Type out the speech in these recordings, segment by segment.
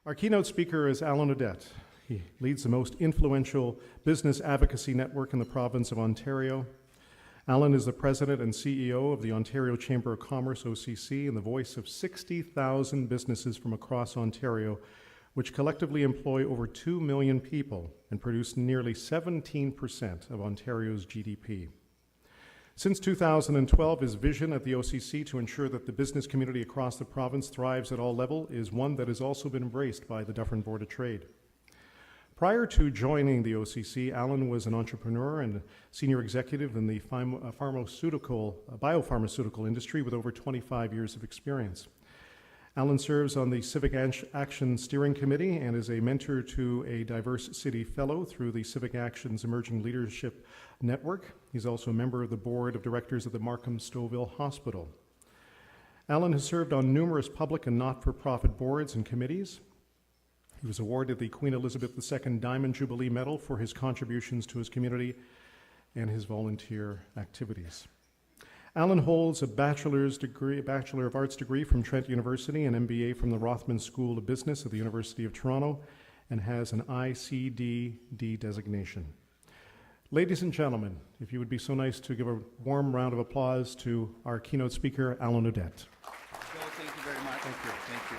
Our keynote speaker is Alan Odette. He leads the most influential business advocacy network in the province of Ontario. Alan is the president and CEO of the Ontario Chamber of Commerce, OCC, and the voice of 60,000 businesses from across Ontario, which collectively employ over 2 million people and produce nearly 17% of Ontario's GDP. Since 2012, his vision at the OCC to ensure that the business community across the province thrives at all levels is one that has also been embraced by the Dufferin Board of Trade. Prior to joining the OCC, Alan was an entrepreneur and senior executive in the biopharmaceutical industry with over 25 years of experience. Alan serves on the Civic Action Steering Committee and is a mentor to a Diverse City Fellow through the Civic Action's Emerging Leadership Network. He's also a member of the board of directors of the Markham-Stouffville Hospital. Alan has served on numerous public and not-for-profit boards and committees. He was awarded the Queen Elizabeth II Diamond Jubilee Medal for his contributions to his community and his volunteer activities. Alan holds a Bachelor of Arts degree from Trent University, an MBA from the Rothman School of Business at the University of Toronto, and has an ICDD designation. Ladies and gentlemen, if you would be so nice to give a warm round of applause to our keynote speaker, Alan Odette. Joe, thank you very much. Thank you.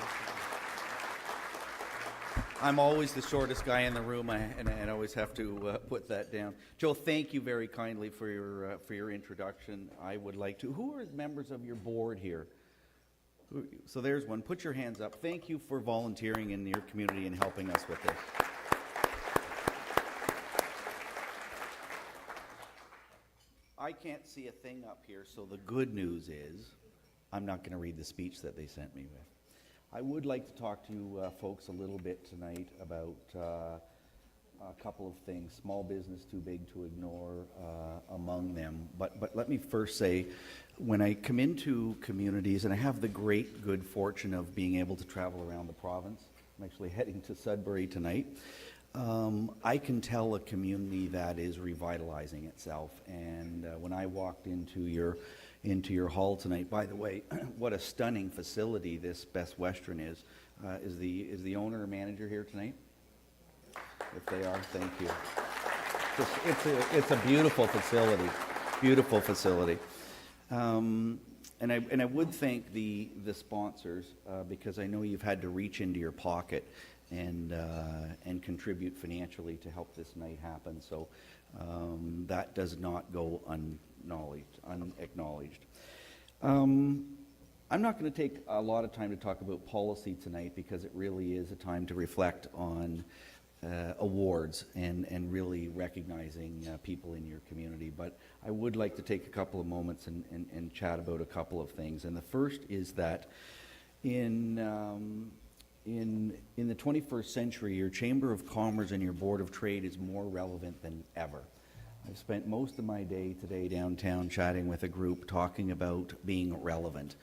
I'm always the shortest guy in the room, and I always have to put that down. Joe, thank you very kindly for your introduction. I would like to. Who are members of your board here? So there's one. Put your hands up. Thank you for volunteering in your community and helping us with this. I can't see a thing up here, so the good news is I'm not going to read the speech that they sent me with. I would like to talk to you folks a little bit tonight about a couple of things. Small business too big to ignore among them. But let me first say, when I come into communities, and I have the great good fortune of being able to travel around the province, I'm actually heading to Sudbury tonight, I can tell a community that is revitalizing itself. And when I walked into your hall tonight, by the way, what a stunning facility this Best Western is. Is the owner or manager here tonight? If they are, thank you. It's a beautiful facility, and I would thank the sponsors because I know you've had to reach into your pocket and contribute financially to help this night happen. So that does not go unacknowledged. I'm not going to take a lot of time to talk about policy tonight because it really is a time to reflect on awards and really recognizing people in your community. But I would like to take a couple of moments and chat about a couple of things. And the first is that in the 21st century, your Chamber of Commerce and your Board of Trade is more relevant than ever. I've spent most of my day today downtown chatting with a group talking about being relevant.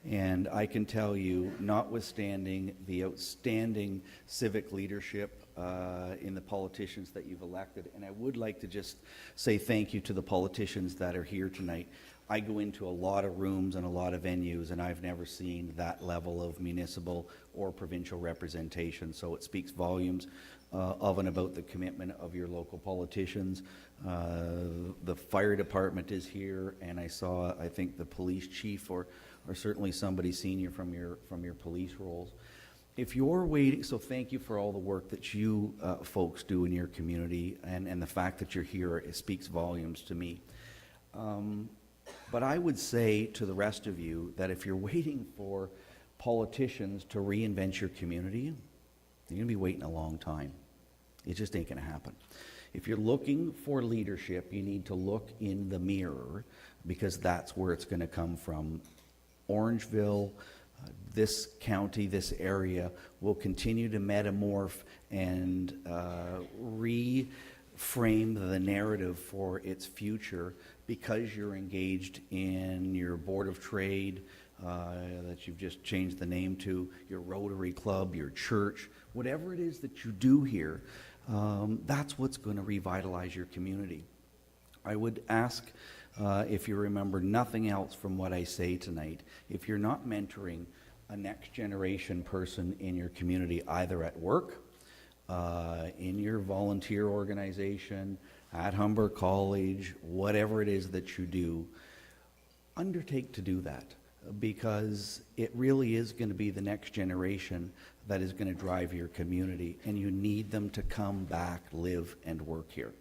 And I can tell you, notwithstanding the outstanding civic leadership in the politicians that you've elected, and I would like to just say thank you to the politicians that are here tonight. I go into a lot of rooms and a lot of venues, and I've never seen that level of municipal or provincial representation. So it speaks volumes of and about the commitment of your local politicians. The fire department is here, and I think the police chief or certainly somebody senior from your police roles. If you're waiting, so thank you for all the work that you folks do in your community, and the fact that you're here, it speaks volumes to me. But I would say to the rest of you that if you're waiting for politicians to reinvent your community, you're going to be waiting a long time. It just ain't going to happen. If you're looking for leadership, you need to look in the mirror because that's where it's going to come from. Orangeville, this county, this area will continue to metamorph and reframe the narrative for its future because you're engaged in your Board of Trade that you've just changed the name to, your Rotary Club, your church, whatever it is that you do here, that's what's going to revitalize your community. I would ask, if you remember nothing else from what I say tonight, if you're not mentoring a next generation person in your community, either at work, in your volunteer organization, at Humber College, whatever it is that you do, undertake to do that, because it really is going to be the next generation that is going to drive your community, and you need them to come back, live, and work here.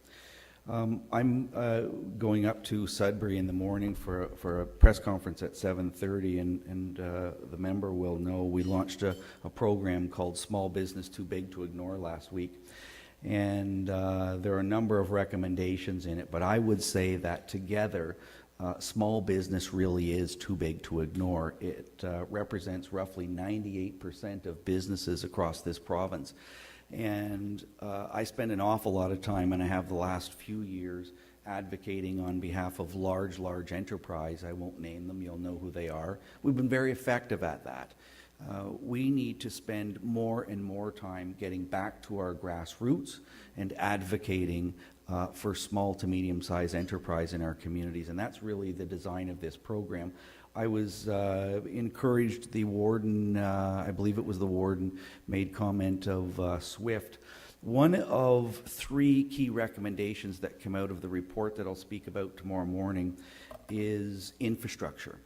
I'm going up to Sudbury in the morning for a press conference at 7:30, and the member will know we launched a program called Small Business Too Big to Ignore last week, and there are a number of recommendations in it, but I would say that together small business really is too big to ignore. It represents roughly 98% of businesses across this province. And I spend an awful lot of time, and I have the last few years, advocating on behalf of large enterprise. I won't name them, you'll know who they are. We've been very effective at that. We need to spend more and more time getting back to our grassroots and advocating for small to medium-sized enterprise in our communities, and that's really the design of this program. I was encouraged, the warden, I believe it was the warden, made comment of SWIFT. One of three key recommendations that come out of the report that I'll speak about tomorrow morning is infrastructure.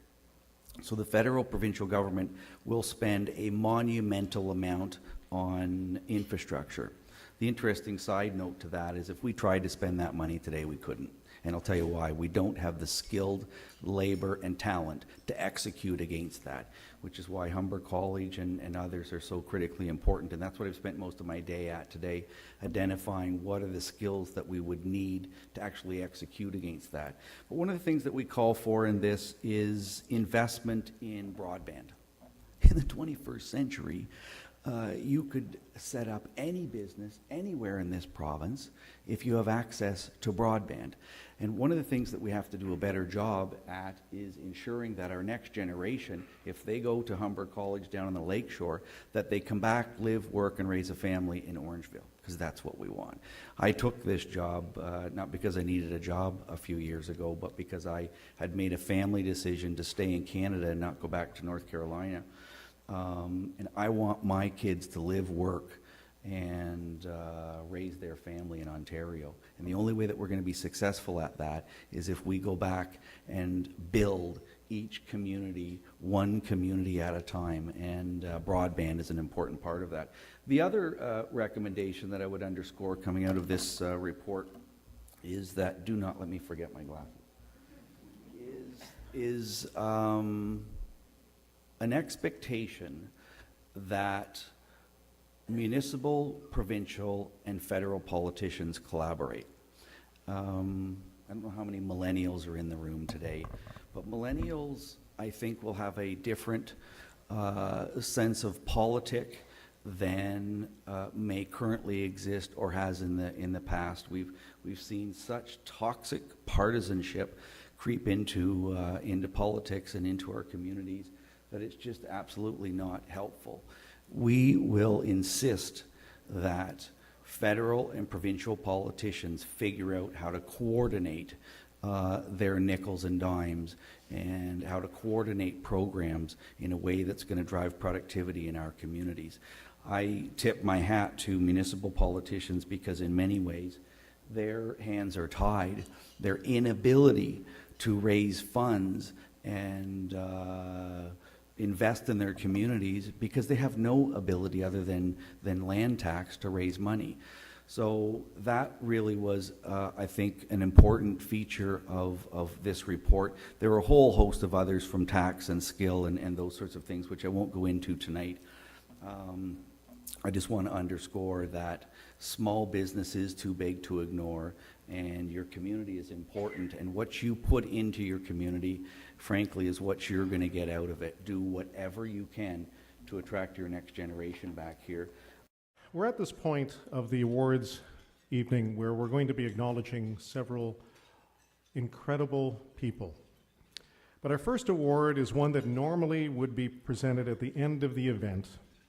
So the federal provincial government will spend a monumental amount on infrastructure. The interesting side note to that is if we tried to spend that money today, we couldn't. And I'll tell you why. We don't have the skilled labor and talent to execute against that, which is why Humber College and others are so critically important. And that's what I've spent most of my day at today, identifying what are the skills that we would need to actually execute against that. But one of the things that we call for in this is investment in broadband. In the 21st century, you could set up any business anywhere in this province if you have access to broadband. And one of the things that we have to do a better job at is ensuring that our next generation, if they go to Humber College down on the lakeshore, that they come back, live, work, and raise a family in Orangeville, because that's what we want. I took this job not because I needed a job a few years ago, but because I had made a family decision to stay in Canada and not go back to North Carolina. And I want my kids to live, work, and raise their family in Ontario. And the only way that we're going to be successful at that is if we go back and build each community, one community at a time, and broadband is an important part of that. The other recommendation that I would underscore coming out of this report is that, do not let me forget my glasses, is an expectation that municipal, provincial, and federal politicians collaborate. I don't know how many millennials are in the room today, but millennials, I think, will have a different sense of politic than may currently exist or has in the past. We've seen such toxic partisanship creep into politics and into our communities that it's just absolutely not helpful. We will insist that federal and provincial politicians figure out how to coordinate their nickels and dimes and how to coordinate programs in a way that's going to drive productivity in our communities. I tip my hat to municipal politicians because in many ways their hands are tied. Their inability to raise funds and invest in their communities because they have no ability other than land tax to raise money. So that really was, I think, an important feature of this report. There were a whole host of others from tax and skill and those sorts of things, which I won't go into tonight. I just want to underscore that small business is too big to ignore, and your community is important, and what you put into your community, frankly, is what you're going to get out of it. Do whatever you can to attract your next generation back here. We're at this point of the awards evening where we're going to be acknowledging several incredible people. But our first award is one that normally would be presented at the end of the event.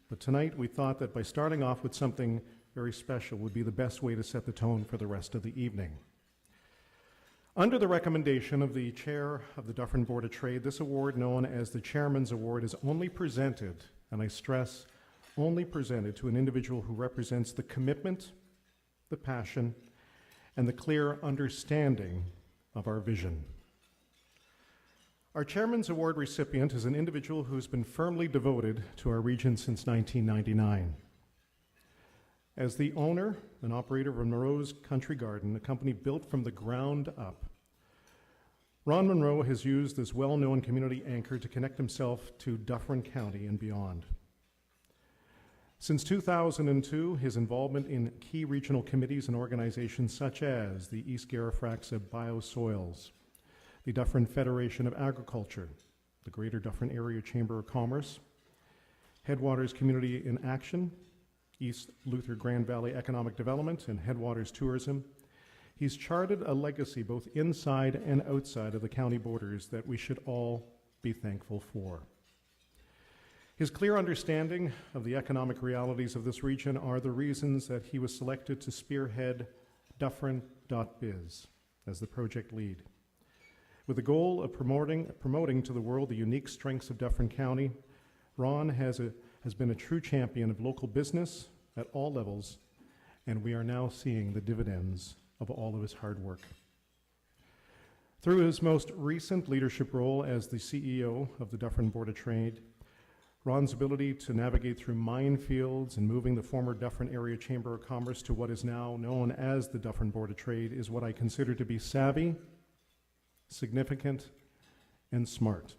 But tonight we thought that by starting off with something very special would be the best way to set the tone for the rest of the evening. Under the recommendation of the chair of the Dufferin Board of Trade, this award, known as the Chairman's Award, is only presented, and I stress, only presented to an individual who represents the commitment, the passion, and the clear understanding of our vision. Our Chairman's Award recipient is an individual who's been firmly devoted to our region since 1999. As the owner and operator of Monroe's Country Garden, a company built from the ground up, Ron Monroe has used this well-known community anchor to connect himself to Dufferin County and beyond. Since 2002, his involvement in key regional committees and organizations such as the East Garifraxa Biosoils, the Dufferin Federation of Agriculture, the Greater Dufferin Area Chamber of Commerce, Headwaters Community in Action, East Luther Grand Valley Economic Development, and Headwaters Tourism, he's charted a legacy both inside and outside of the county borders that we should all be thankful for. His clear understanding of the economic realities of this region are the reasons that he was selected to spearhead Dufferin.biz as the project lead. With the goal of promoting to the world the unique strengths of Dufferin County, Ron has been a true champion of local business at all levels, and we are now seeing the dividends of all of his hard work. Through his most recent leadership role as the CEO of the Dufferin Board of Trade, Ron's ability to navigate through minefields and moving the former Dufferin Area Chamber of Commerce to what is now known as the Dufferin Board of Trade is what I consider to be savvy, significant, and smart.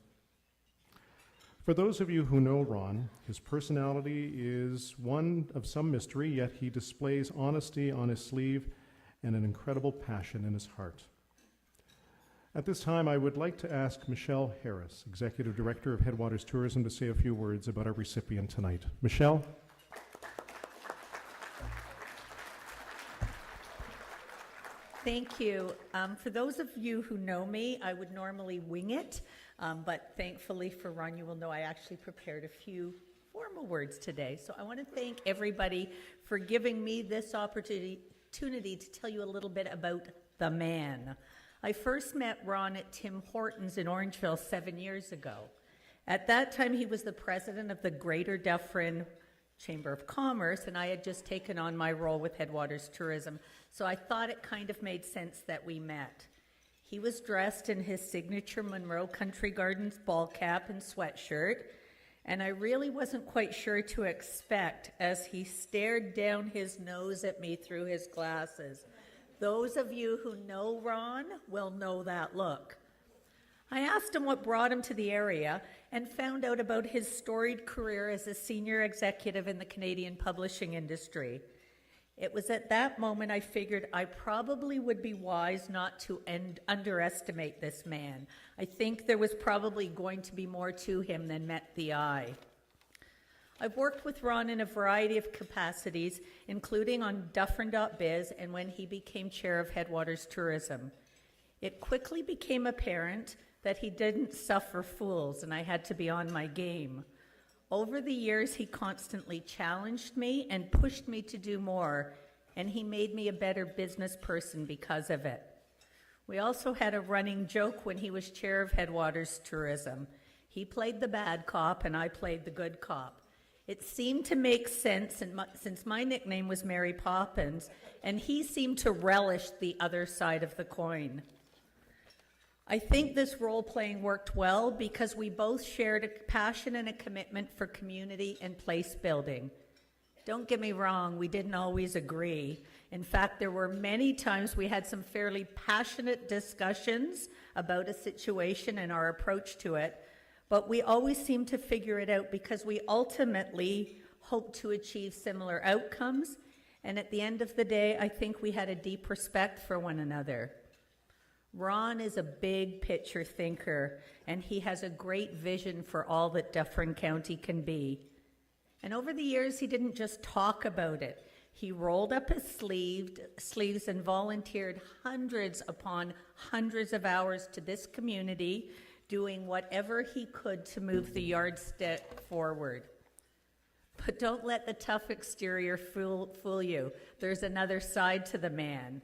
For those of you who know Ron, his personality is one of some mystery, yet he displays honesty on his sleeve and an incredible passion in his heart. At this time, I would like to ask Michelle Harris, Executive Director of Headwaters Tourism, to say a few words about our recipient tonight. Michelle? Thank you. For those of you who know me, I would normally wing it, but thankfully for Ron, you will know I actually prepared a few formal words today. So I want to thank everybody for giving me this opportunity to tell you a little bit about the man. I first met Ron at Tim Hortons in Orangeville 7 years ago. At that time, he was the president of the Greater Dufferin Chamber of Commerce, and I had just taken on my role with Headwaters Tourism, so I thought it kind of made sense that we met. He was dressed in his signature Monroe Country Gardens ball cap and sweatshirt, and I really wasn't quite sure to expect as he stared down his nose at me through his glasses. Those of you who know Ron will know that look. I asked him what brought him to the area and found out about his storied career as a senior executive in the Canadian publishing industry. It was at that moment I figured I probably would be wise not to underestimate this man. I think there was probably going to be more to him than met the eye. I've worked with Ron in a variety of capacities, including on Dufferin.biz and when he became chair of Headwaters Tourism. It quickly became apparent that he didn't suffer fools, and I had to be on my game. Over the years, he constantly challenged me and pushed me to do more, and he made me a better business person because of it. We also had a running joke when he was chair of Headwaters Tourism. He played the bad cop, and I played the good cop. It seemed to make sense since my nickname was Mary Poppins, and he seemed to relish the other side of the coin. I think this role-playing worked well because we both shared a passion and a commitment for community and place building. Don't get me wrong, we didn't always agree. In fact, there were many times we had some fairly passionate discussions about a situation and our approach to it, but we always seemed to figure it out because we ultimately hoped to achieve similar outcomes, and at the end of the day, I think we had a deep respect for one another. Ron is a big picture thinker, and he has a great vision for all that Dufferin County can be. And over the years, he didn't just talk about it. He rolled up his sleeves and volunteered hundreds upon hundreds of hours to this community, doing whatever he could to move the yardstick forward. But don't let the tough exterior fool you. There's another side to the man.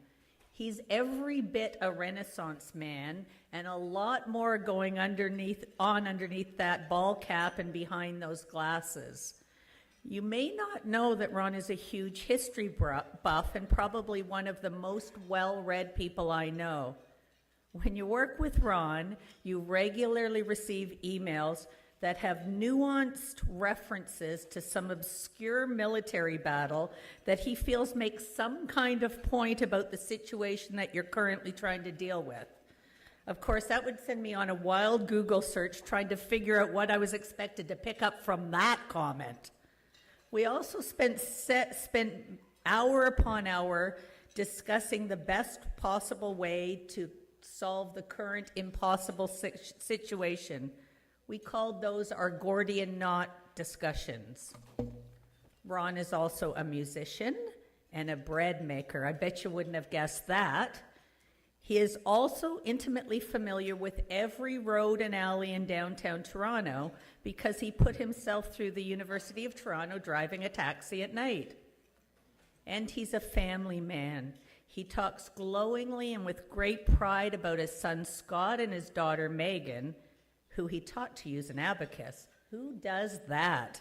He's every bit a Renaissance man, and a lot more going underneath that ball cap and behind those glasses. You may not know that Ron is a huge history buff and probably one of the most well-read people I know. When you work with Ron, you regularly receive emails that have nuanced references to some obscure military battle that he feels makes some kind of point about the situation that you're currently trying to deal with. Of course, that would send me on a wild Google search trying to figure out what I was expected to pick up from that comment. We also spent hour upon hour discussing the best possible way to solve the current impossible situation. We called those our Gordian knot discussions. Ron is also a musician and a bread maker. I bet you wouldn't have guessed that. He is also intimately familiar with every road and alley in downtown Toronto because he put himself through the University of Toronto driving a taxi at night. And he's a family man. He talks glowingly and with great pride about his son Scott and his daughter Megan, who he taught to use an abacus. Who does that?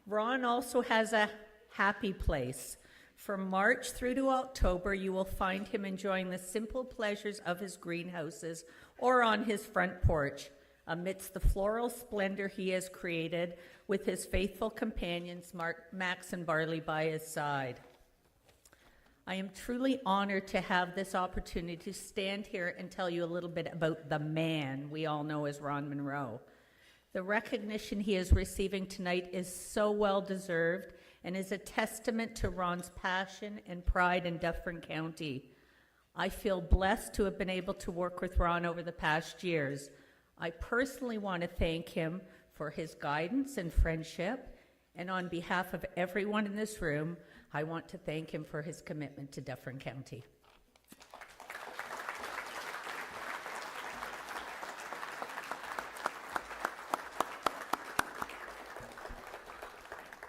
Ron also has a happy place. From March through to October, you will find him enjoying the simple pleasures of his greenhouses or on his front porch, amidst the floral splendor he has created with his faithful companions, Max and Barley, by his side. I am truly honored to have this opportunity to stand here and tell you a little bit about the man we all know as Ron Munro. The recognition he is receiving tonight is so well deserved and is a testament to Ron's passion and pride in Dufferin County. I feel blessed to have been able to work with Ron over the past years. I personally want to thank him for his guidance and friendship, and on behalf of everyone in this room, I want to thank him for his commitment to Dufferin County.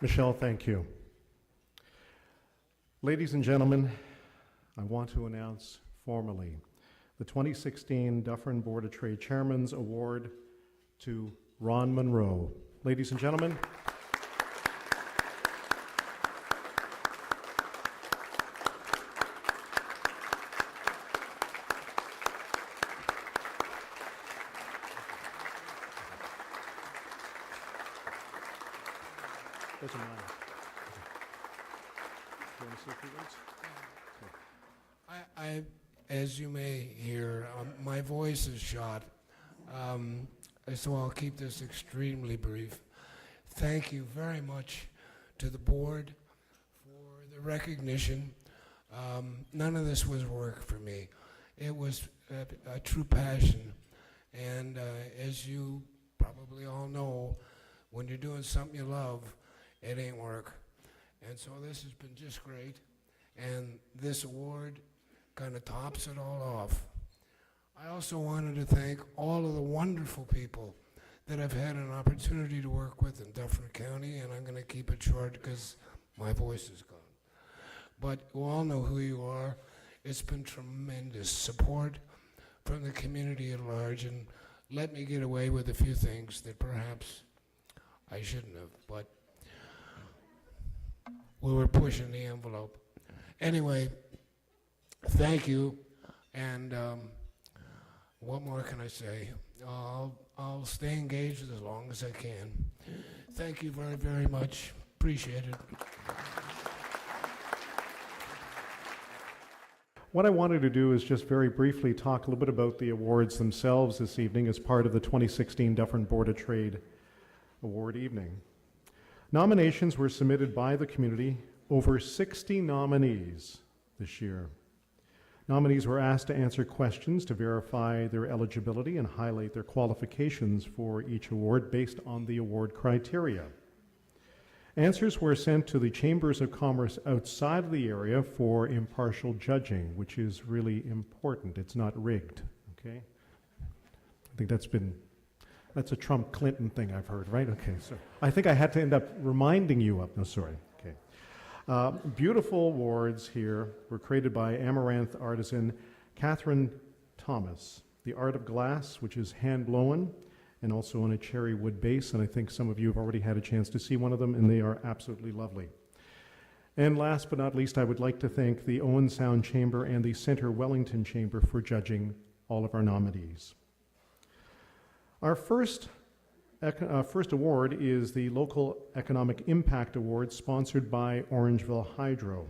Michelle, thank you. Ladies and gentlemen, I want to announce formally the 2016 Dufferin Board of Trade Chairman's Award to Ron Munro. Ladies and gentlemen, doesn't matter. Do you want to say a few words? I, as you may hear, my voice is shot, so I'll keep this extremely brief. Thank you very much to the board for the recognition. None of this was work for me. It was a true passion, and as you probably all know, when you're doing something you love, it ain't work. And so this has been just great, and this award kind of tops it all off. I also wanted to thank all of the wonderful people that I've had an opportunity to work with in Dufferin County, and I'm going to keep it short because my voice is gone. But you all know who you are. It's been tremendous support from the community at large, and let me get away with a few things that perhaps I shouldn't have, but we were pushing the envelope. Anyway, thank you, and what more can I say? I'll stay engaged as long as I can. Thank you very, very much. Appreciate it. What I wanted to do is just very briefly talk a little bit about the awards themselves this evening as part of the 2016 Dufferin Board of Trade Award evening. Nominations were submitted by the community, over 60 nominees this year. Nominees were asked to answer questions to verify their eligibility and highlight their qualifications for each award based on the award criteria. Answers were sent to the Chambers of Commerce outside of the area for impartial judging, which is really important. It's not rigged, okay? I think that's a Trump-Clinton thing I've heard, right? Okay, so I think I had to end up reminding you of, no, sorry, okay. Beautiful awards here were created by Amaranth artisan Catherine Thomas. The Art of Glass, which is hand-blown, and also on a cherry wood base, and I think some of you have already had a chance to see one of them, and they are absolutely lovely. And last but not least, I would like to thank the Owen Sound Chamber and the Centre Wellington Chamber for judging all of our nominees. Our first award is the Local Economic Impact Award, sponsored by Orangeville Hydro.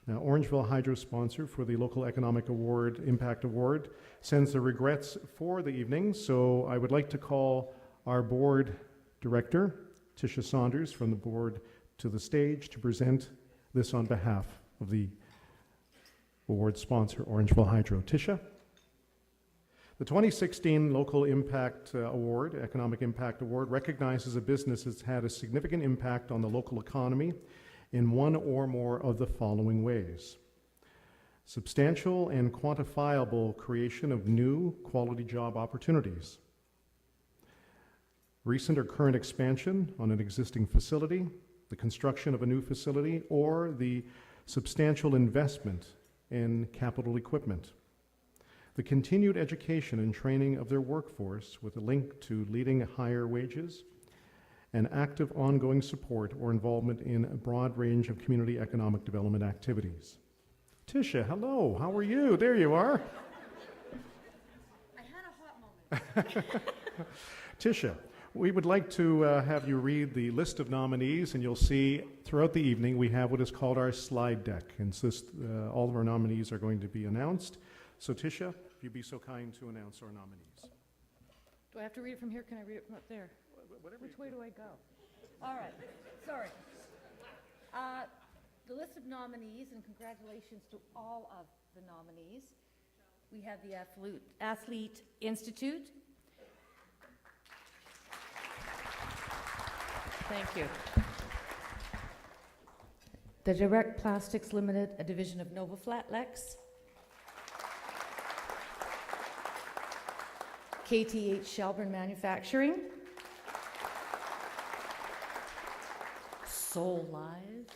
Now, Orangeville Hydro sponsor for the Local Economic Impact Award sends their regrets for the evening, so I would like to call our board director, Tisha Saunders, from the board to the stage to present this on behalf of the award sponsor, Orangeville Hydro. Tisha? The 2016 Local Impact Award, Economic Impact Award, recognizes a business that's had a significant impact on the local economy in one or more of the following ways: substantial and quantifiable creation of new quality job opportunities, recent or current expansion on an existing facility, the construction of a new facility, or the substantial investment in capital equipment, the continued education and training of their workforce with a link to leading higher wages, and active ongoing support or involvement in a broad range of community economic development activities. Tisha, hello, how are you? There you are. I had a hot moment. Tisha, we would like to have you read the list of nominees, and you'll see throughout the evening we have what is called our slide deck, and so all of our nominees are going to be announced. So Tisha, if you'd be so kind to announce our nominees. Do I have to read it from here? Can I read it from up there? Which way do I go? All right, sorry. The list of nominees, and congratulations to all of the nominees. We have the Athlete Institute. Thank you. The Direct Plastics Limited, a division of Nova Flatlex. KTH Shelburne Manufacturing. Soul Live.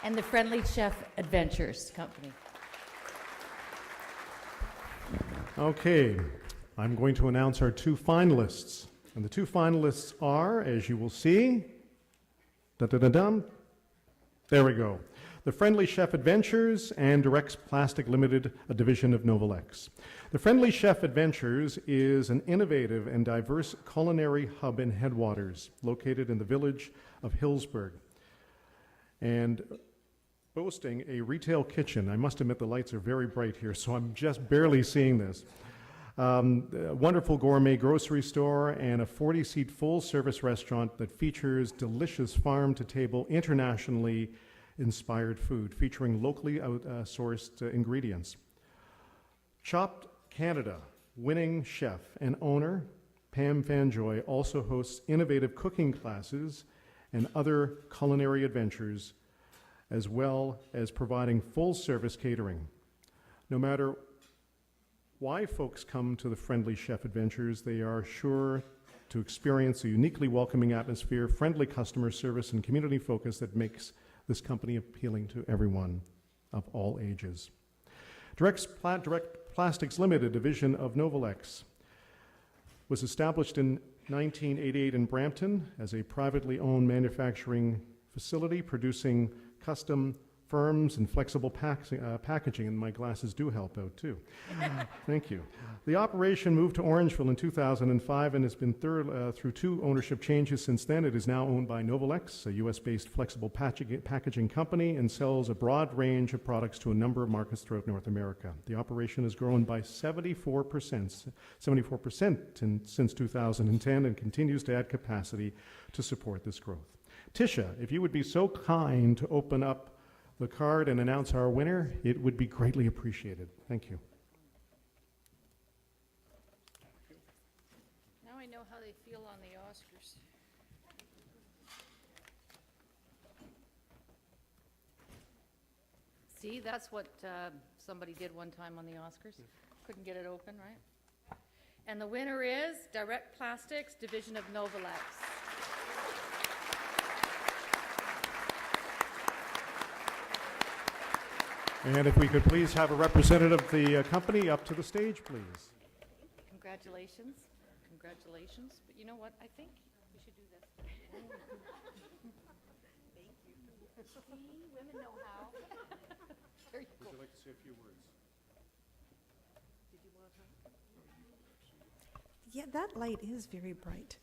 And the Friendly Chef Adventures Company. Okay, I'm going to announce our two finalists. And the two finalists are, as you will see, da-da-da-dum, there we go. The Friendly Chef Adventures and Directs Plastic Limited, a division of Novalex. The Friendly Chef Adventures is an innovative and diverse culinary hub in Headwaters, located in the village of Hillsburg, and boasting a retail kitchen. I must admit the lights are very bright here, so I'm just barely seeing this. A wonderful gourmet grocery store and a 40-seat full-service restaurant that features delicious farm-to-table, internationally inspired food featuring locally sourced ingredients. Chopped Canada winning chef and owner Pam Fanjoy also hosts innovative cooking classes and other culinary adventures, as well as providing full-service catering. No matter why folks come to the Friendly Chef Adventures, they are sure to experience a uniquely welcoming atmosphere, friendly customer service, and community focus that makes this company appealing to everyone of all ages. Direct Plastics Limited, division of Novalex, was established in 1988 in Brampton as a privately owned manufacturing facility producing custom firms and flexible packaging, and my glasses do help out too. Thank you. The operation moved to Orangeville in 2005 and has been through two ownership changes since then. It is now owned by Novalex, a US-based flexible packaging company, and sells a broad range of products to a number of markets throughout North America. The operation has grown by 74% since 2010 and continues to add capacity to support this growth. Tisha, if you would be so kind to open up the card and announce our winner, it would be greatly appreciated. Thank you. Now I know how they feel on the Oscars. See, that's what somebody did one time on the Oscars. Couldn't get it open, right? And the winner is Direct Plastics, division of Novalex. And if we could please have a representative of the company up to the stage, please. Congratulations. Congratulations. But you know what? I think we should do this. Thank you. See, women know how. There you go. Would you like to say a few words? Did you want to? Yeah, that light is very bright.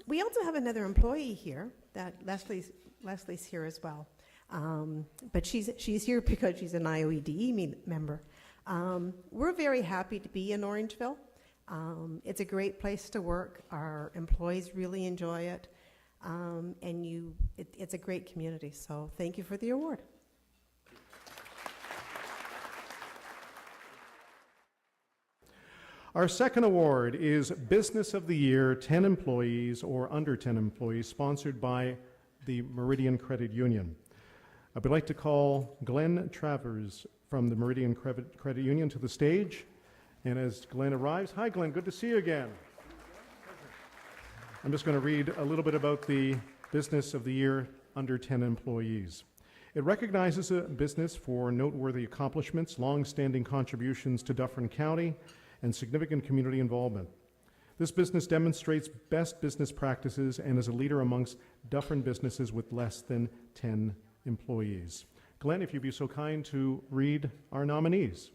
We also have another employee here, that Leslie's here as well. But she's here because she's an IOEDE member. We're very happy to be in Orangeville. It's a great place to work. Our employees really enjoy it. And it's a great community. So thank you for the award. Our second award is Business of the Year, 10 employees or under 10 employees, sponsored by the Meridian Credit Union. I would like to call Glenn Travers from the Meridian Credit Union to the stage. And as Glenn arrives, hi Glenn, good to see you again. I'm just going to read a little bit about the Business of the Year under 10 employees. It recognizes a business for noteworthy accomplishments, long-standing contributions to Dufferin County, and significant community involvement. This business demonstrates best business practices and is a leader amongst Dufferin businesses with less than 10 employees. Glenn, if you'd be so kind to read our nominees.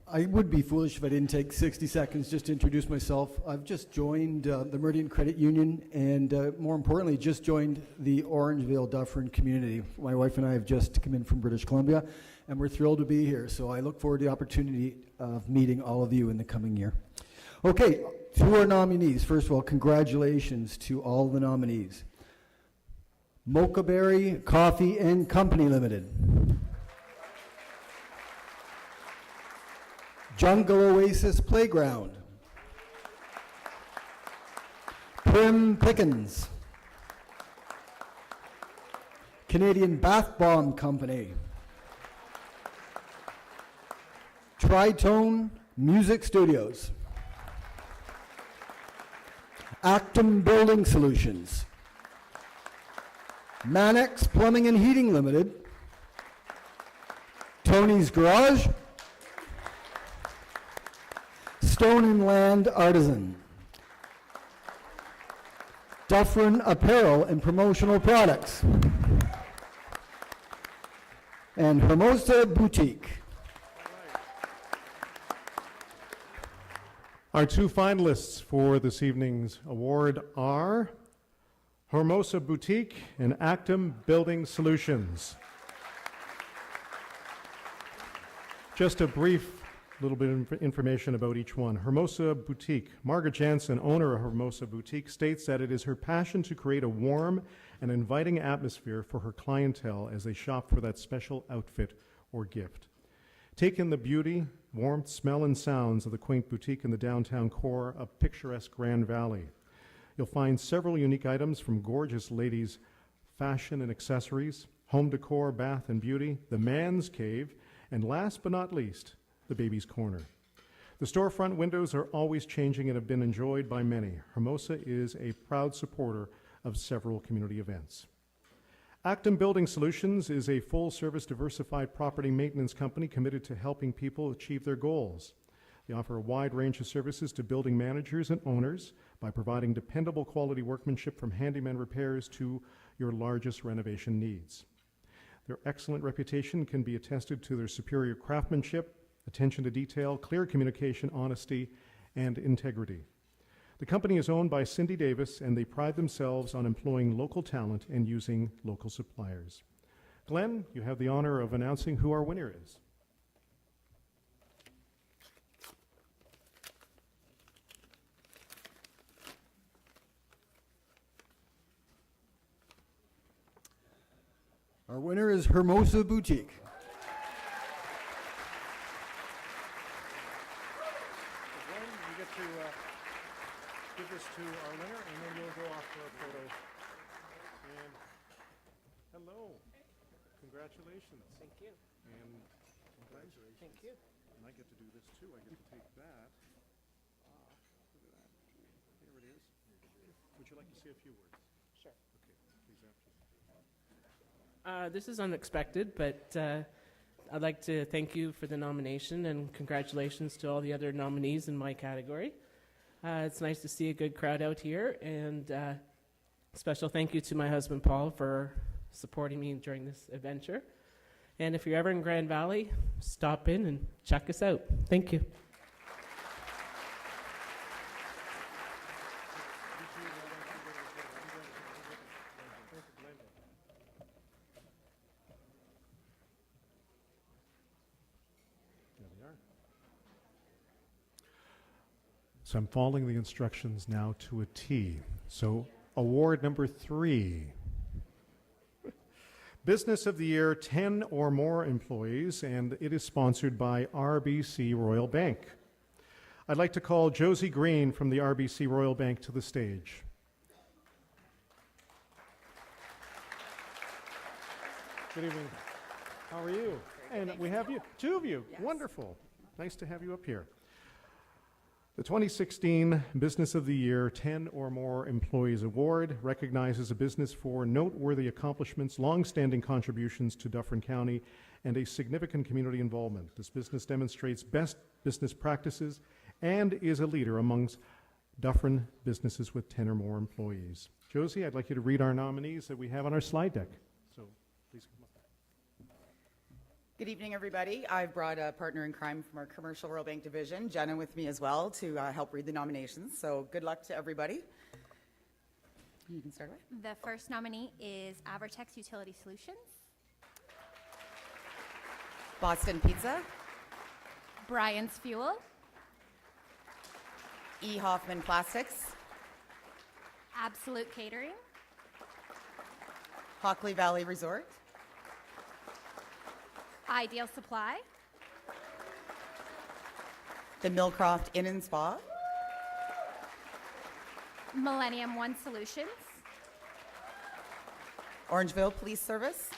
I would be foolish if I didn't take 60 seconds just to introduce myself. I've just joined the Meridian Credit Union and more importantly, just joined the Orangeville Dufferin community. My wife and I have just come in from British Columbia and we're thrilled to be here. So I look forward to the opportunity of meeting all of you in the coming year. Okay, to our nominees. First of all, congratulations to all the nominees. Mochaberry Coffee and Company Limited. Jungle Oasis Playground. Prim Pickens. Canadian Bath Bomb Company. Tritone Music Studios. Actum Building Solutions. Mannix Plumbing and Heating Limited. Tony's Garage. Stone and Land Artisan. Dufferin Apparel and Promotional Products. And Hermosa Boutique. Our two finalists for this evening's award are Hermosa Boutique and Actum Building Solutions. Just a brief little bit of information about each one. Hermosa Boutique. Margaret Jansen, owner of Hermosa Boutique, states that it is her passion to create a warm and inviting atmosphere for her clientele as they shop for that special outfit or gift. Take in the beauty, warmth, smell, and sounds of the quaint boutique in the downtown core of picturesque Grand Valley. You'll find several unique items from gorgeous ladies' fashion and accessories, home decor, bath and beauty, the man's cave, and last but not least, the baby's corner. The storefront windows are always changing and have been enjoyed by many. Hermosa is a proud supporter of several community events. Actum Building Solutions is a full-service diversified property maintenance company committed to helping people achieve their goals. They offer a wide range of services to building managers and owners by providing dependable quality workmanship from handyman repairs to your largest renovation needs. Their excellent reputation can be attested to their superior craftsmanship, attention to detail, clear communication, honesty, and integrity. The company is owned by Cindy Davis, and they pride themselves on employing local talent and using local suppliers. Glenn, you have the honor of announcing who our winner is. Our winner is Hermosa Boutique. Glenn, you get to give this to our winner, and then you'll go off for a photo. And hello. Congratulations. Thank you. And congratulations. Thank you. And I get to do this too. I get to take that off. Look at that. There it is. Would you like to say a few words? Sure. Okay, please after. This is unexpected, but I'd like to thank you for the nomination and congratulations to all the other nominees in my category. It's nice to see a good crowd out here, and special thank you to my husband Paul for supporting me during this adventure. And if you're ever in Grand Valley, stop in and check us out. Thank you. So I'm following the instructions now to a T. So award number 3. Business of the Year, 10 or more employees, and it is sponsored by RBC Royal Bank. I'd like to call Josie Green from the RBC Royal Bank to the stage. Good evening. How are you? And we have you, 2 of you. Yes. Wonderful. Nice to have you up here. The 2016 Business of the Year 10 or More Employees Award recognizes a business for noteworthy accomplishments, long-standing contributions to Dufferin County, and a significant community involvement. This business demonstrates best business practices and is a leader amongst Dufferin businesses with 10 or more employees. Josie, I'd like you to read our nominees that we have on our slide deck. So please come up. Good evening, everybody. I've brought a partner in crime from our Commercial Royal Bank Division, Jenna, with me as well to help read the nominations. So good luck to everybody. You can start with. The first nominee is Avertex Utility Solutions, Boston Pizza, Brian's Fuel, E. Hoffman Plastics, Absolute Catering, Hockley Valley Resort, Ideal Supply, the Millcroft Inn and Spa, Millennium One Solutions, Orangeville Police Service,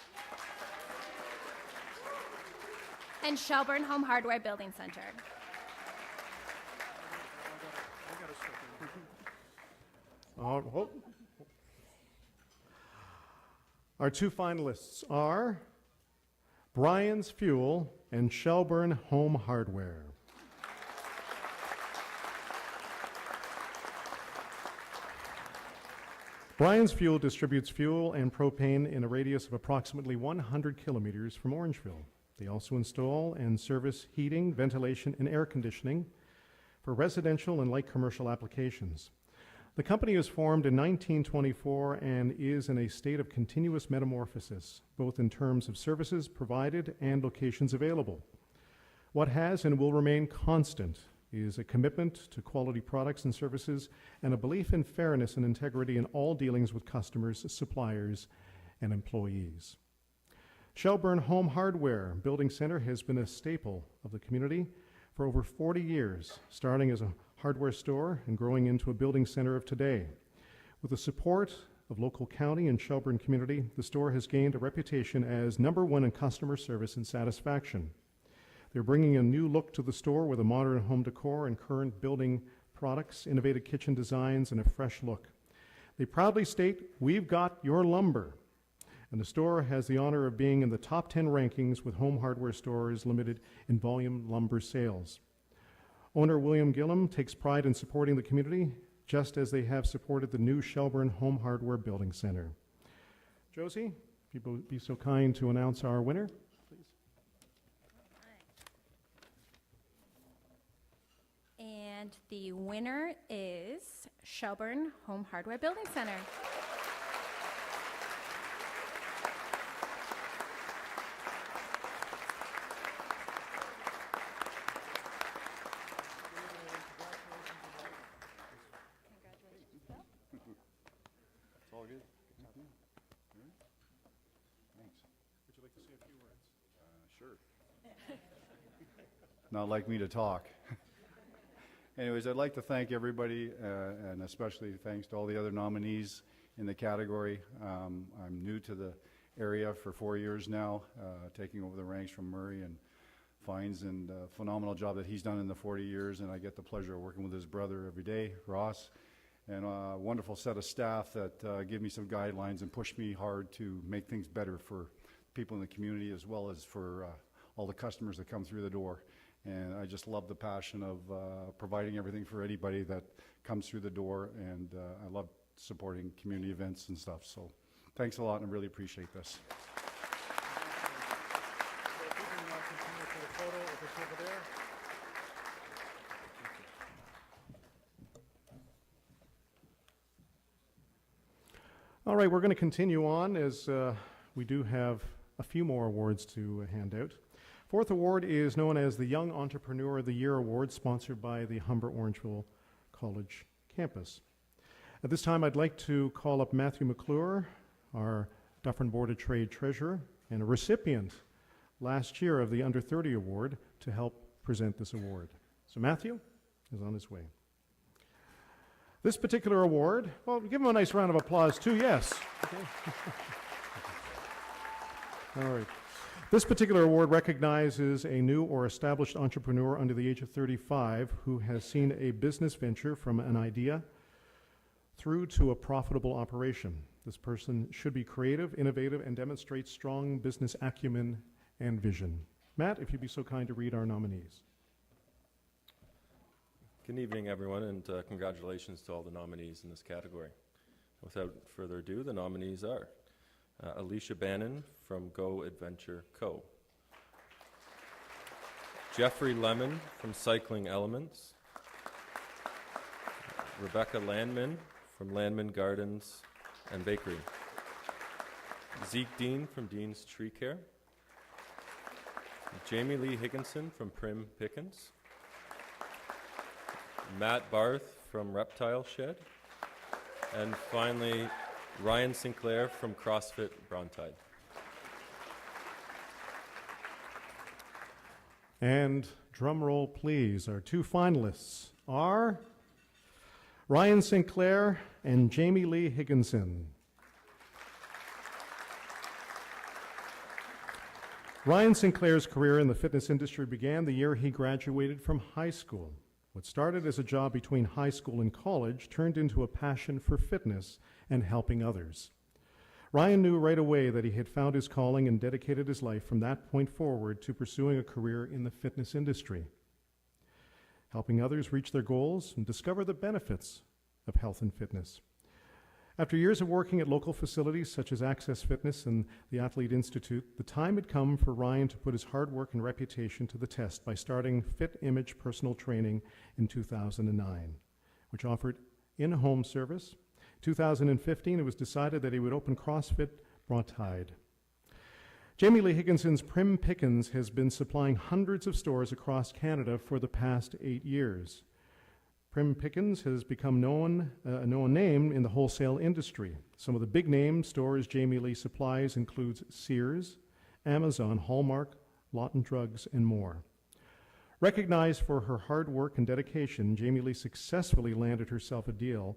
and Shelburne Home Hardware Building Center. Our 2 finalists are Brian's Fuel and Shelburne Home Hardware. Brian's Fuel distributes fuel and propane in a radius of approximately 100 kilometers from Orangeville. They also install and service heating, ventilation, and air conditioning for residential and light commercial applications. The company was formed in 1924 and is in a state of continuous metamorphosis, both in terms of services provided and locations available. What has and will remain constant is a commitment to quality products and services and a belief in fairness and integrity in all dealings with customers, suppliers, and employees. Shelburne Home Hardware Building Center has been a staple of the community for over 40 years, starting as a hardware store and growing into a building center of today. With the support of local county and Shelburne community, the store has gained a reputation as #1 in customer service and satisfaction. They're bringing a new look to the store with a modern home decor and current building products, innovative kitchen designs, and a fresh look. They proudly state, "We've got your lumber." And the store has the honor of being in the top 10 rankings with home hardware stores limited in volume lumber sales. Owner William Gillum takes pride in supporting the community, just as they have supported the new Shelburne Home Hardware Building Center. Josie, if you would be so kind to announce our winner, please. And the winner is Shelburne Home Hardware Building Center. Not like me to talk. Anyways, I'd like to thank everybody, and especially thanks to all the other nominees in the category. I'm new to the area for 4 years now, taking over the ranks from Murray, and finds and phenomenal job that he's done in the 40 years, and I get the pleasure of working with his brother every day, Ross, and a wonderful set of staff that give me some guidelines and push me hard to make things better for people in the community as well as for all the customers that come through the door. And I just love the passion of providing everything for anybody that comes through the door, and I love supporting community events and stuff. So thanks a lot, and I really appreciate this. All right, we're going to continue on as we do have a few more awards to hand out. Fourth award is known as the Young Entrepreneur of the Year Award, sponsored by the Humber Orangeville College campus. At this time, I'd like to call up Matthew McClure, our Dufferin Board of Trade Treasurer, and a recipient last year of the Under 30 Award, to help present this award. So Matthew is on his way. This particular award, well, give him a nice round of applause too, yes. Okay. All right. This particular award recognizes a new or established entrepreneur under the age of 35 who has seen a business venture from an idea through to a profitable operation. This person should be creative, innovative, and demonstrate strong business acumen and vision. Matt, if you'd be so kind to read our nominees. Good evening, everyone, and congratulations to all the nominees in this category. Without further ado, the nominees are Alicia Bannon from Go Adventure Co. Jeffrey Lemon from Cycling Elements. Rebecca Landman from Landman Gardens and Bakery. Zeke Dean from Dean's Tree Care. Jamie Lee Higginson from Prim Pickens. Matt Barth from Reptile Shed. And finally, Ryan Sinclair from CrossFit Brontide. And drum roll, please. Our two finalists are Ryan Sinclair and Jamie Lee Higginson. Ryan Sinclair's career in the fitness industry began the year he graduated from high school. What started as a job between high school and college turned into a passion for fitness and helping others. Ryan knew right away that he had found his calling and dedicated his life from that point forward to pursuing a career in the fitness industry, helping others reach their goals and discover the benefits of health and fitness. After years of working at local facilities such as Access Fitness and the Athlete Institute, the time had come for Ryan to put his hard work and reputation to the test by starting Fit Image Personal Training in 2009, which offered in-home service. 2015, it was decided that he would open CrossFit Brontide. Jamie Lee Higginson's Prim Pickens has been supplying hundreds of stores across Canada for the past 8 years. Prim Pickens has become a known name in the wholesale industry. Some of the big name stores Jamie Lee supplies includes Sears, Amazon, Hallmark, Lawton Drugs, and more. Recognized for her hard work and dedication, Jamie Lee successfully landed herself a deal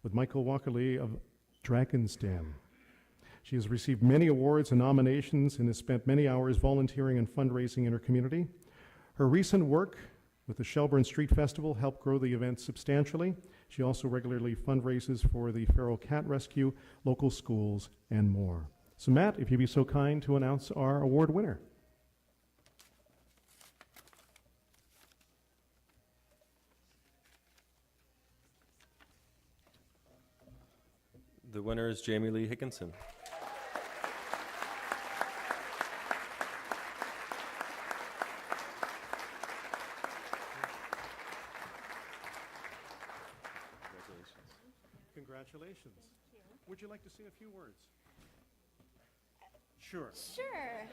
with Michael Walkerly of Dragon's Den. She has received many awards and nominations and has spent many hours volunteering and fundraising in her community. Her recent work with the Shelburne Street Festival helped grow the event substantially. She also regularly fundraises for the Feral Cat Rescue, local schools, and more. So Matt, if you'd be so kind to announce our award winner. The winner is Jamie Lee Higginson. Congratulations. Would you like to say a few words? Sure. Sure.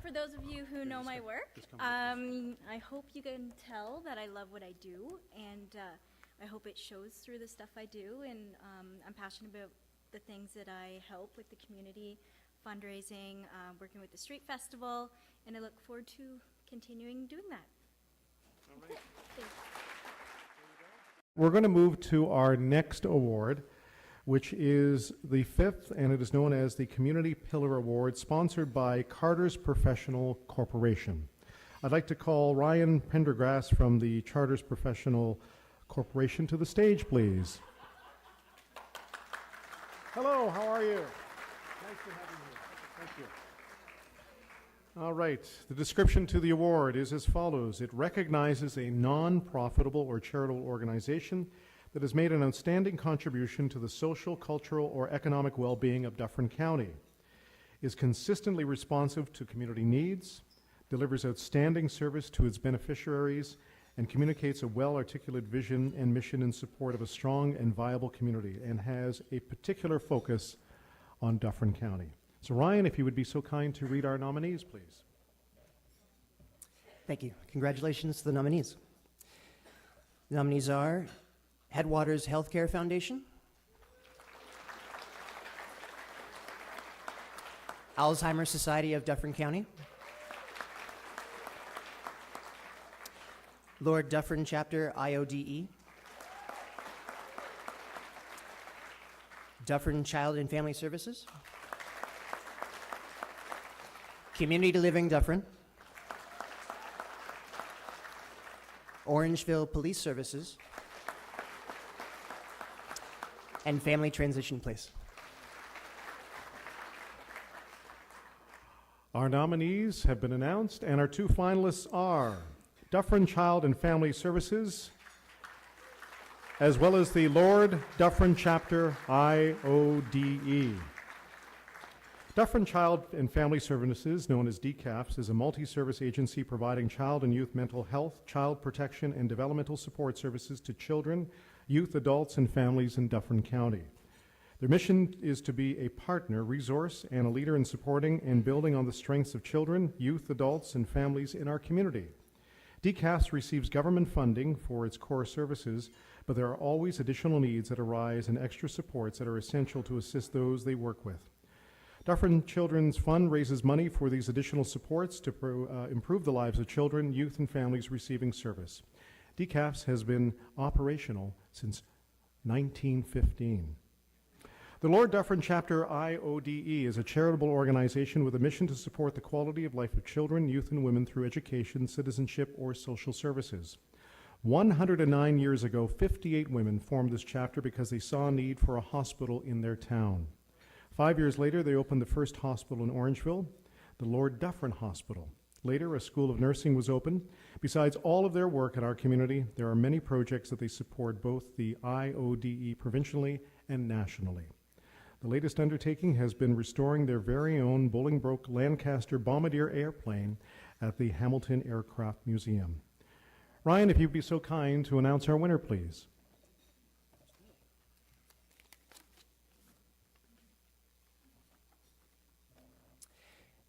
For those of you who know my work, I hope you can tell that I love what I do, and I hope it shows through the stuff I do, and I'm passionate about the things that I help with the community, fundraising, working with the street festival, and I look forward to continuing doing that. All right. Thanks. We're going to move to our next award, which is the fifth, and it is known as the Community Pillar Award, sponsored by Carter's Professional Corporation. I'd like to call Ryan Pendergrass from the Charters Professional Corporation to the stage, please. Hello, how are you? Nice to have you here. Thank you. All right. The description to the award is as follows. It recognizes a non-profitable or charitable organization that has made an outstanding contribution to the social, cultural, or economic well-being of Dufferin County, is consistently responsive to community needs, delivers outstanding service to its beneficiaries, and communicates a well-articulated vision and mission in support of a strong and viable community, and has a particular focus on Dufferin County. So Ryan, if you would be so kind to read our nominees, please. Thank you. Congratulations to the nominees. The nominees are Headwaters Healthcare Foundation, Alzheimer's Society of Dufferin County, Lord Dufferin Chapter IODE, Dufferin Child and Family Services, Community Living Dufferin, Orangeville Police Services, and Family Transition Place. Our nominees have been announced, and our two finalists are Dufferin Child and Family Services, as well as the Lord Dufferin Chapter IODE. Dufferin Child and Family Services, known as DCAFS, is a multi-service agency providing child and youth mental health, child protection, and developmental support services to children, youth, adults, and families in Dufferin County. Their mission is to be a partner, resource, and a leader in supporting and building on the strengths of children, youth, adults, and families in our community. DCAFS receives government funding for its core services, but there are always additional needs that arise and extra supports that are essential to assist those they work with. Dufferin Children's Fund raises money for these additional supports to improve the lives of children, youth, and families receiving service. DCAFS has been operational since 1915. The Lord Dufferin Chapter IODE is a charitable organization with a mission to support the quality of life of children, youth, and women through education, citizenship, or social services. 109 years ago, 58 women formed this chapter because they saw a need for a hospital in their town. 5 years later, they opened the first hospital in Orangeville, the Lord Dufferin Hospital. Later, a school of nursing was opened. Besides all of their work in our community, there are many projects that they support both the IODE provincially and nationally. The latest undertaking has been restoring their very own Bolingbroke Lancaster Bombardier airplane at the Hamilton Aircraft Museum. Ryan, if you'd be so kind to announce our winner, please.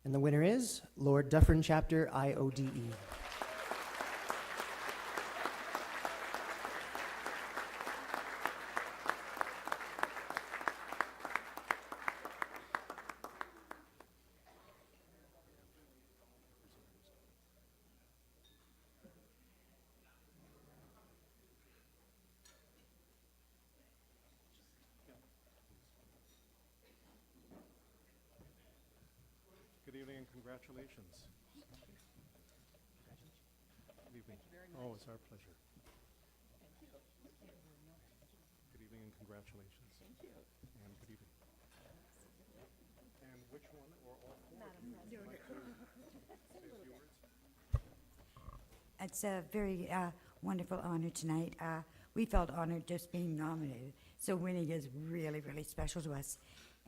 And the winner is Lord Dufferin Chapter IODE. Good evening and congratulations. Good evening. Oh, it's our pleasure. Good evening and congratulations. Thank you. And good evening. And which one or all four? It's a very wonderful honor tonight. We felt honored just being nominated, so winning is really, really special to us.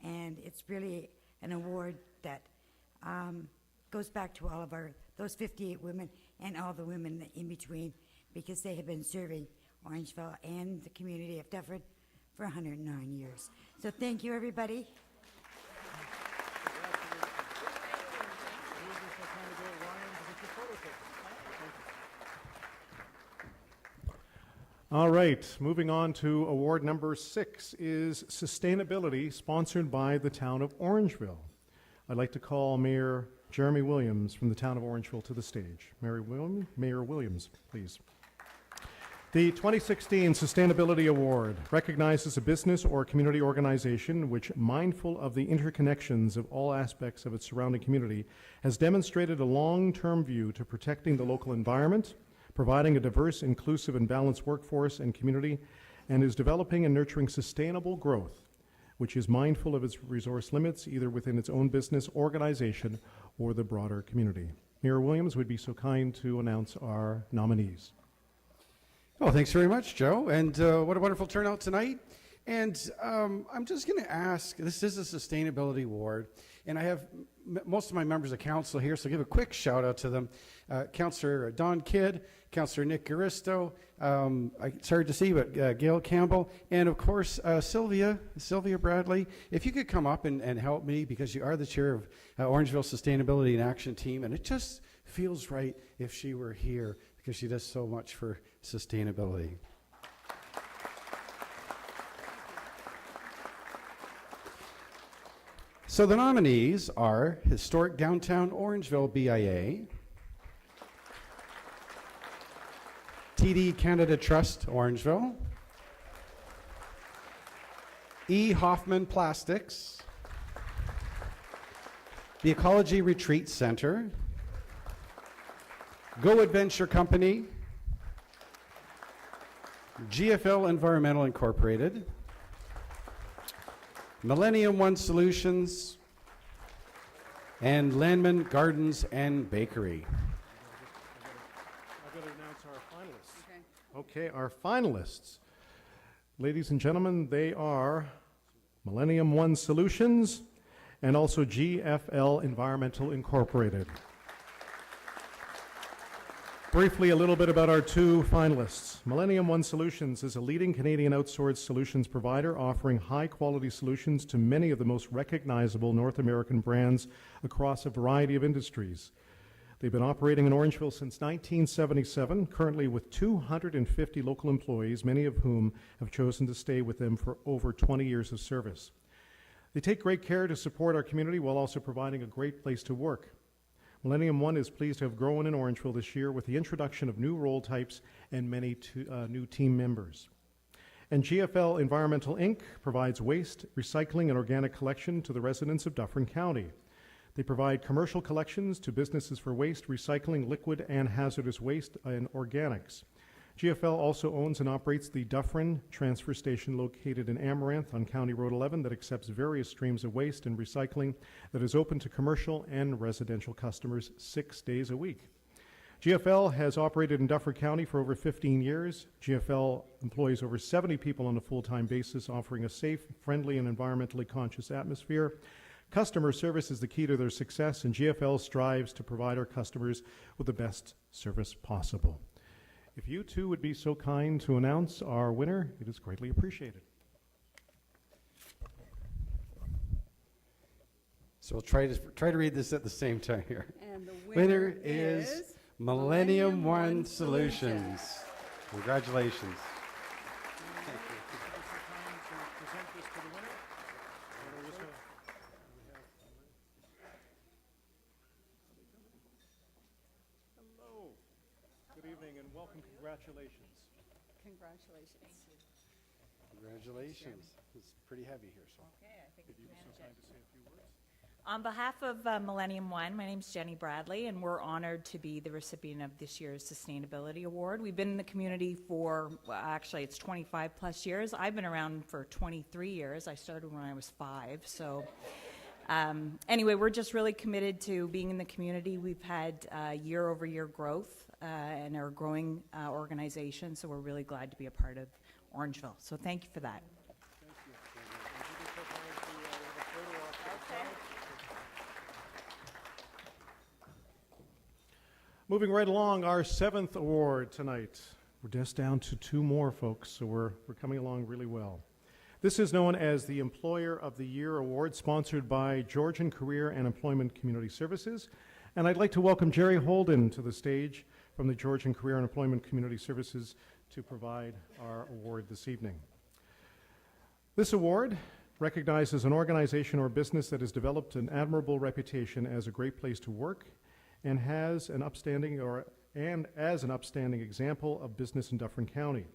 And it's really an award that goes back to all of those 58 women and all the women in between, because they have been serving Orangeville and the community of Dufferin for 109 years. So thank you, everybody. All right, moving on to award number 6 is Sustainability, sponsored by the town of Orangeville. I'd like to call Mayor Jeremy Williams from the town of Orangeville to the stage. Mayor Williams, please. The 2016 Sustainability Award recognizes a business or community organization which, mindful of the interconnections of all aspects of its surrounding community, has demonstrated a long-term view to protecting the local environment, providing a diverse, inclusive, and balanced workforce and community, and is developing and nurturing sustainable growth, which is mindful of its resource limits, either within its own business, organization, or the broader community. Mayor Williams would be so kind to announce our nominees. Oh, thanks very much, Joe. And what a wonderful turnout tonight. And I'm just going to ask, this is a sustainability award, and I have most of my members of council here, so give a quick shout out to them. Councillor Don Kidd, Councillor Nick Garisto, it's hard to see, but Gail Campbell, and of course Sylvia Bradley. If you could come up and help me, because you are the chair of Orangeville Sustainability and Action Team, and it just feels right if she were here, because she does so much for sustainability. So the nominees are Historic Downtown Orangeville BIA, TD Canada Trust Orangeville, E. Hoffman Plastics, the Ecology Retreat Center, Go Adventure Company, GFL Environmental Incorporated, Millennium One Solutions, and Landman Gardens and Bakery. I've got to announce our finalists. Okay, our finalists. Ladies and gentlemen, they are Millennium One Solutions and also GFL Environmental Incorporated. Briefly, a little bit about our two finalists. Millennium One Solutions is a leading Canadian outsourced solutions provider offering high-quality solutions to many of the most recognizable North American brands across a variety of industries. They've been operating in Orangeville since 1977, currently with 250 local employees, many of whom have chosen to stay with them for over 20 years of service. They take great care to support our community while also providing a great place to work. Millennium One is pleased to have grown in Orangeville this year with the introduction of new role types and many new team members. And GFL Environmental Inc. provides waste, recycling, and organic collection to the residents of Dufferin County. They provide commercial collections to businesses for waste, recycling, liquid and hazardous waste, and organics. GFL also owns and operates the Dufferin Transfer Station located in Amaranth on County Road 11 that accepts various streams of waste and recycling that is open to commercial and residential customers 6 days a week. GFL has operated in Dufferin County for over 15 years. GFL employs over 70 people on a full-time basis, offering a safe, friendly, and environmentally conscious atmosphere. Customer service is the key to their success, and GFL strives to provide our customers with the best service possible. If you two would be so kind to announce our winner, it is greatly appreciated. So we'll try to read this at the same time here. And the winner is Millennium One Solutions. Congratulations. Congratulations. Congratulations. Congratulations. It's pretty heavy here, so. Okay, I think we can manage it. On behalf of Millennium One, my name is Jenny Bradley, and we're honored to be the recipient of this year's Sustainability Award. We've been in the community for, well, actually, it's 25 plus years. I've been around for 23 years. I started when I was 5, so. Anyway, we're just really committed to being in the community. We've had year-over-year growth and are a growing organization, so we're really glad to be a part of Orangeville. So thank you for that. Moving right along, our 7th award tonight. We're just down to 2 more, folks, so we're coming along really well. This is known as the Employer of the Year Award, sponsored by Georgian Career and Employment Community Services. And I'd like to welcome Jerry Holden to the stage from the Georgian Career and Employment Community Services to provide our award this evening. This award recognizes an organization or business that has developed an admirable reputation as a great place to work and has an upstanding example of business in Dufferin County.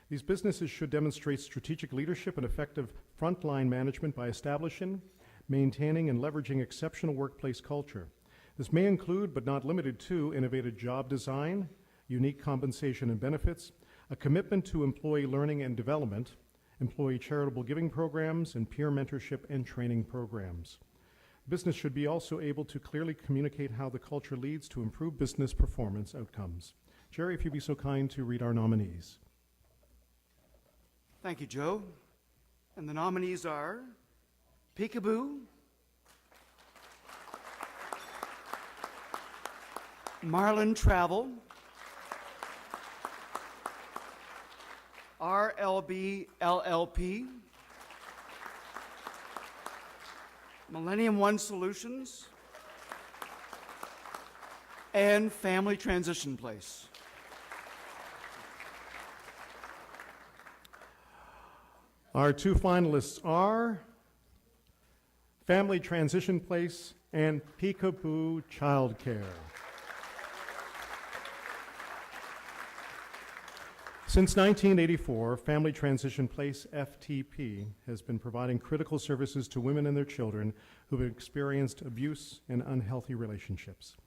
These businesses should demonstrate strategic leadership and effective frontline management by establishing, maintaining, and leveraging exceptional workplace culture. This may include, but not limited to, innovative job design, unique compensation and benefits, a commitment to employee learning and development, employee charitable giving programs, and peer mentorship and training programs. Business should be also able to clearly communicate how the culture leads to improved business performance outcomes. Jerry, if you'd be so kind to read our nominees. Thank you, Joe. And the nominees are Peekaboo, Marlin Travel, RLB LLP, Millennium One Solutions, and Family Transition Place. Our two finalists are Family Transition Place and Peekaboo Childcare. Since 1984, Family Transition Place, FTP, has been providing critical services to women and their children who have experienced abuse and unhealthy relationships.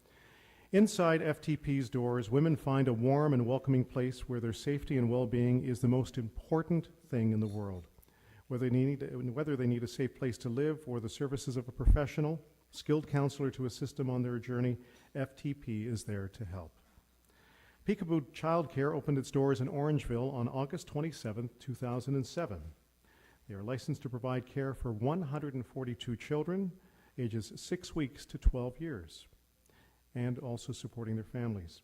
Inside FTP's doors, women find a warm and welcoming place where their safety and well-being is the most important thing in the world. Whether they need a safe place to live or the services of a professional, skilled counselor to assist them on their journey, FTP is there to help. Peekaboo Childcare opened its doors in Orangeville on August 27, 2007. They are licensed to provide care for 142 children, ages 6 weeks to 12 years, and also supporting their families.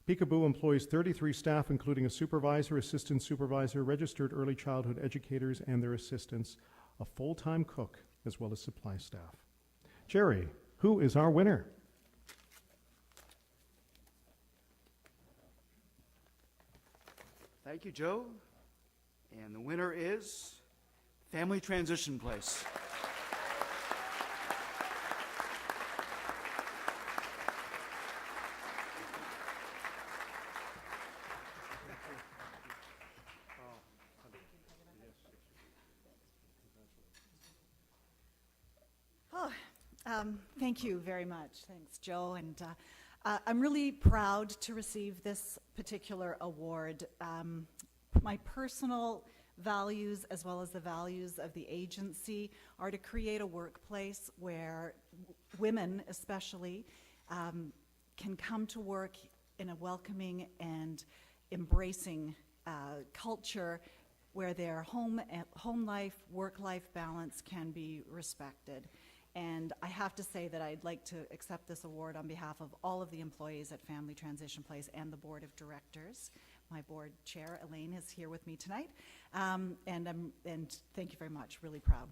Peekaboo employs 33 staff, including a supervisor, assistant supervisor, registered early childhood educators and their assistants, a full-time cook, as well as supply staff. Jerry, who is our winner? Thank you, Joe. And the winner is Family Transition Place. Thank you very much. Thanks, Joe. And I'm really proud to receive this particular award. My personal values, as well as the values of the agency, are to create a workplace where women, especially, can come to work in a welcoming and embracing culture where their home life, work-life balance can be respected. And I have to say that I'd like to accept this award on behalf of all of the employees at Family Transition Place and the Board of Directors. My board chair, Elaine, is here with me tonight. And thank you very much, really proud.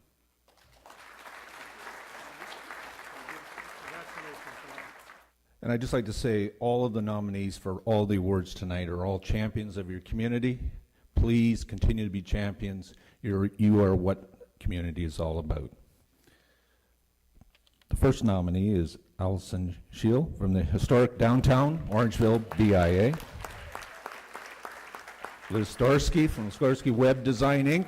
And I'd just like to say all of the nominees for all the awards tonight are all champions of your community. Please continue to be champions. You are what community is all about. The first nominee is Allison Scheel from the historic downtown Orangeville BIA. Liz Storsky from Storsky Web Design Inc.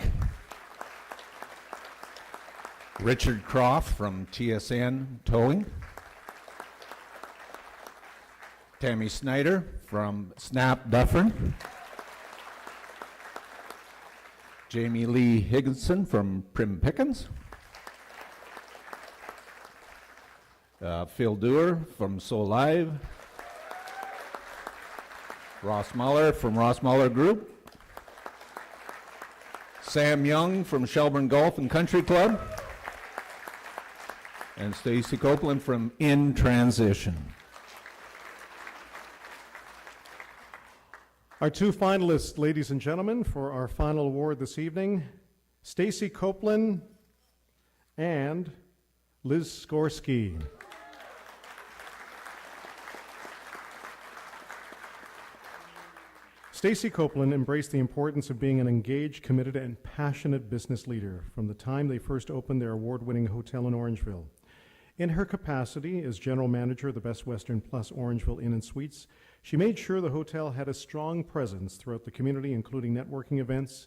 Richard Croft from TSN Towing. Tammy Snyder from Snap Dufferin. Jamie Lee Higginson from Prim Pickens. Phil Dewar from So Live. Ross Muller from Ross Muller Group. Sam Young from Shelburne Golf and Country Club. And Stacy Copeland from In Transition. Our two finalists, ladies and gentlemen, for our final award this evening, Stacy Copeland and Liz Skorsky. Stacy Copeland embraced the importance of being an engaged, committed, and passionate business leader from the time they first opened their award-winning hotel in Orangeville. In her capacity as general manager of the Best Western Plus Orangeville Inn and Suites, she made sure the hotel had a strong presence throughout the community, including networking events,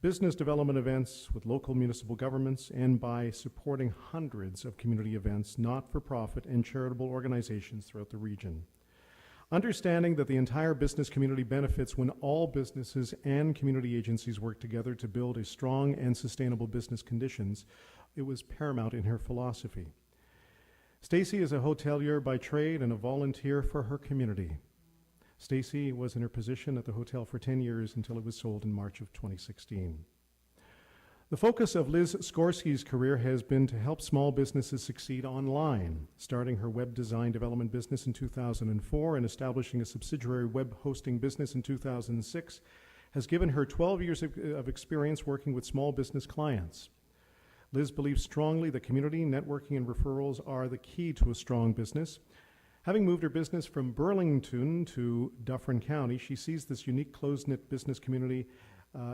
business development events with local municipal governments, and by supporting hundreds of community events, not-for-profit, and charitable organizations throughout the region. Understanding that the entire business community benefits when all businesses and community agencies work together to build a strong and sustainable business conditions, it was paramount in her philosophy. Stacy is a hotelier by trade and a volunteer for her community. Stacy was in her position at the hotel for 10 years until it was sold in March of 2016. The focus of Liz Skorsky's career has been to help small businesses succeed online, starting her web design development business in 2004 and establishing a subsidiary web hosting business in 2006 has given her 12 years of experience working with small business clients. Liz believes strongly that community, networking, and referrals are the key to a strong business. Having moved her business from Burlington to Dufferin County, she sees this unique close-knit business community.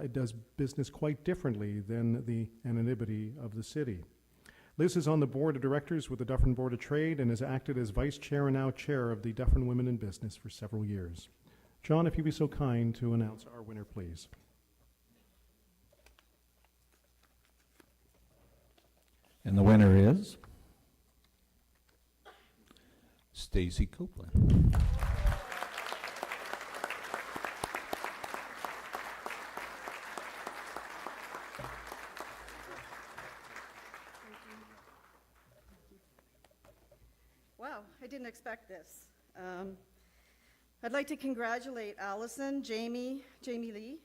It does business quite differently than the anonymity of the city. Liz is on the board of directors with the Dufferin Board of Trade and has acted as vice chair and now chair of the Dufferin Women in Business for several years. John, if you'd be so kind to announce our winner, please. And the winner is Stacy Copeland. Wow, I didn't expect this. I'd like to congratulate Allison, Jamie Lee,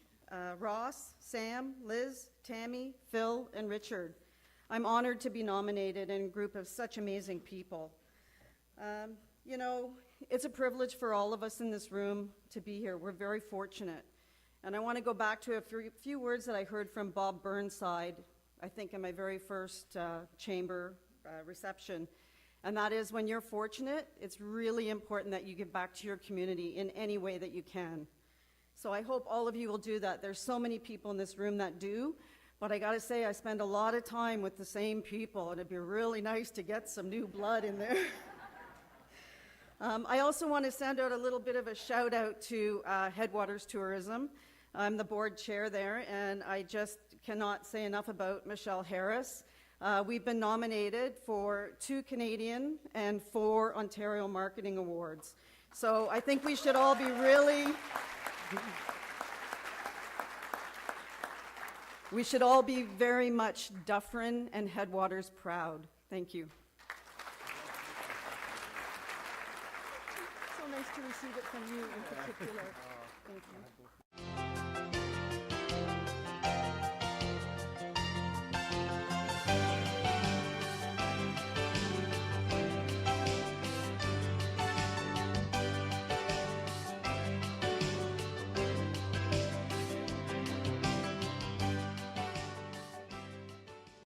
Ross, Sam, Liz, Tammy, Phil, and Richard. I'm honored to be nominated in a group of such amazing people. You know, it's a privilege for all of us in this room to be here. We're very fortunate. And I want to go back to a few words that I heard from Bob Burnside, I think in my very first chamber reception. And that is, when you're fortunate, it's really important that you give back to your community in any way that you can. So I hope all of you will do that. There's so many people in this room that do. But I gotta say, I spend a lot of time with the same people, and it'd be really nice to get some new blood in there. I also want to send out a little bit of a shout out to Headwaters Tourism. I'm the board chair there, and I just cannot say enough about Michelle Harris. We've been nominated for 2 Canadian and 4 Ontario Marketing Awards. So I think we should all be really... We should all be very much Dufferin and Headwaters proud. Thank you. So nice to receive it from you in particular. Thank you.